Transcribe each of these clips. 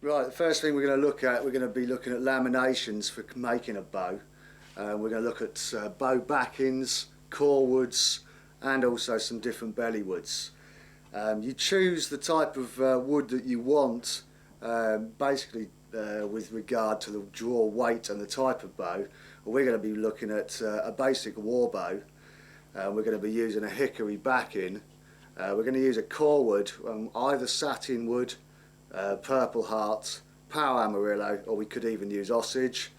Right, the first thing we're going to be looking at laminations for making a bow. We're going to look at bow backings, core woods, and also some different belly woods. You choose the type of wood that you want, basically with regard to the draw weight and the type of bow. We're going to be looking at a basic war bow. We're going to be using a hickory backing. We're going to use a core wood, either satin wood, purple heart, power amarillo, or we could even use osage.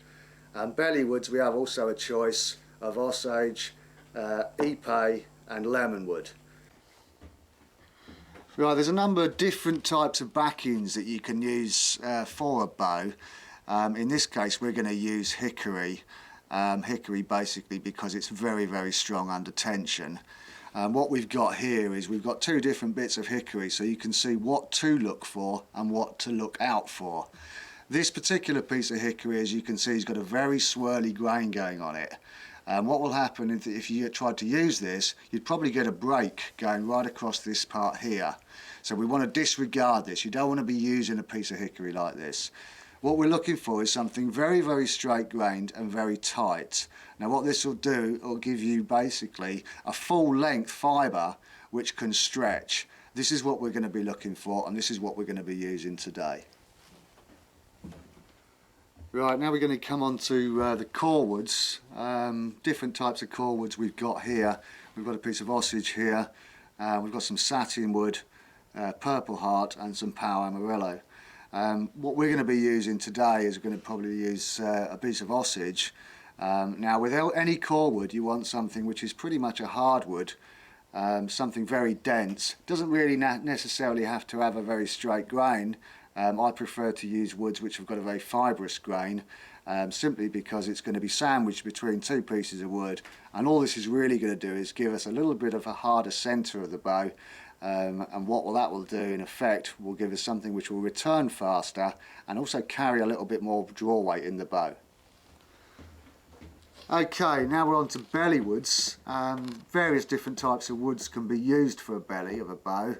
And belly woods, we have also a choice of osage, ipe and lemon wood. Right, there's a number of different types of backings that you can use for a bow. In this case we're going to use hickory. Hickory basically because it's very strong under tension. What we've got here is we've got two different bits of hickory, so you can see what to look for and what to look out for. This particular piece of hickory, as you can see, has got a very swirly grain going on it. What will happen if you tried to use this, you'd probably get a break going right across this part here. So we want to disregard this. You don't want to be using a piece of hickory like this. What we're looking for is something very straight grained and very tight. Now what this will do, it'll give you basically a full length fibre which can stretch. This is what we're going to be looking for, and this is what we're going to be using today. Right, now we're going to come on to the core woods. Different types of core woods we've got here. We've got a piece of osage here, we've got some satin wood, purple heart and some power amarillo. What we're going to be using today is we're going to probably use a piece of osage. Now without any core wood you want something which is pretty much a hardwood, something very dense. Doesn't really necessarily have to have a very straight grain. I prefer to use woods which have got a very fibrous grain, simply because it's going to be sandwiched between two pieces of wood, and all this is really going to do is give us a little bit of a harder centre of the bow, and what that will do in effect will give us something which will return faster and also carry a little bit more draw weight in the bow. Okay, now we're on to belly woods. Various different types of woods can be used for a belly of a bow.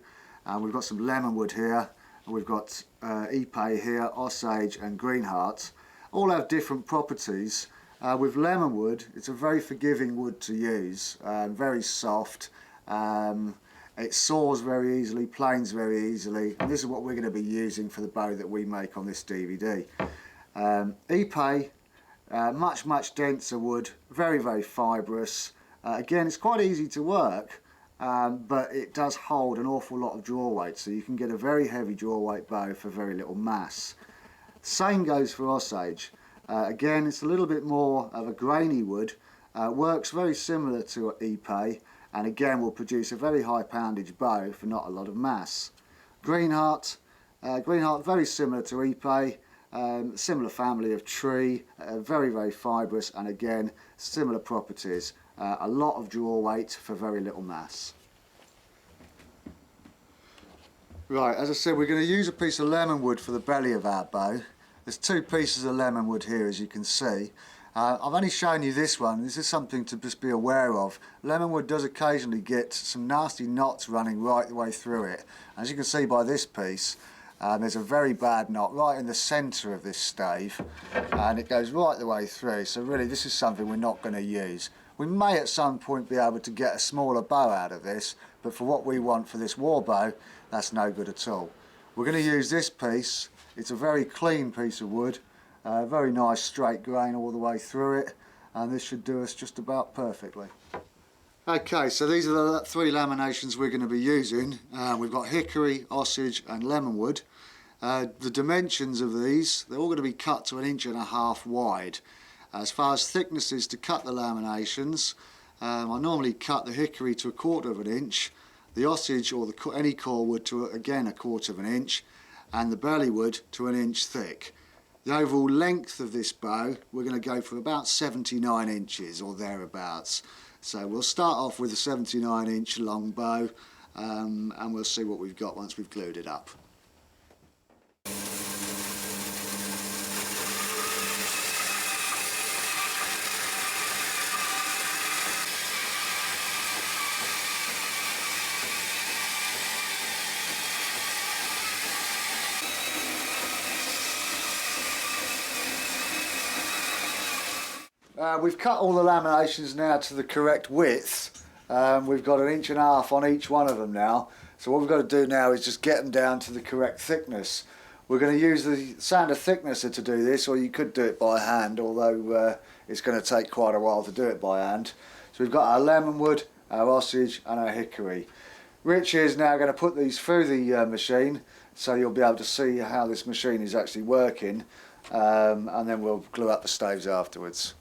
We've got some lemon wood here, and we've got ipe here, osage and greenheart. All have different properties. With lemon wood, it's a very forgiving wood to use, very soft. It saws very easily, planes very easily, and this is what we're going to be using for the bow that we make on this DVD. Ipe, much denser wood, very fibrous. Again, it's quite easy to work, but it does hold an awful lot of draw weight, so you can get a very heavy draw weight bow for very little mass. Same goes for osage. Again, it's a little bit more of a grainy wood, works very similar to ipe, and again will produce a very high poundage bow for not a lot of mass. Greenheart, very similar to ipe, similar family of tree, very fibrous, and again similar properties, a lot of draw weight for very little mass. Right, as I said, we're going to use a piece of lemon wood for the belly of our bow. There's two pieces of lemon wood here, as you can see. I've only shown you this one. This is something to just be aware of. Lemon wood does occasionally get some nasty knots running right the way through it. As you can see by this piece, there's a very bad knot right in the centre of this stave, and it goes right the way through. So really this is something we're not going to use. We may at some point be able to get a smaller bow out of this, but for what we want for this war bow, that's no good at all. We're going to use this piece. It's a very clean piece of wood. Very nice straight grain all the way through it, and this should do us just about perfectly. Okay, so these are the three laminations we're going to be using. We've got hickory, osage and lemon wood. The dimensions of these, they're all going to be cut to 1.5 inches wide. As far as thicknesses to cut the laminations, I normally cut the hickory to 1/4 inch, the osage or any core wood to again 1/4 inch, and the belly wood to 1 inch thick. The overall length of this bow, we're going to go for about 79 inches or thereabouts. So we'll start off with a 79 inch long bow, and we'll see what we've got once we've glued it up. We've cut all the laminations now to the correct width. We've got 1.5 inches on each one of them now. So what we've got to do now is just get them down to the correct thickness. We're going to use the sander thicknesser to do this, or you could do it by hand, although it's going to take quite a while to do it by hand. So we've got our lemon wood, our osage and our hickory. Rich is now going to put these through the machine, so you'll be able to see how this machine is actually working, and then we'll glue up the staves afterwards.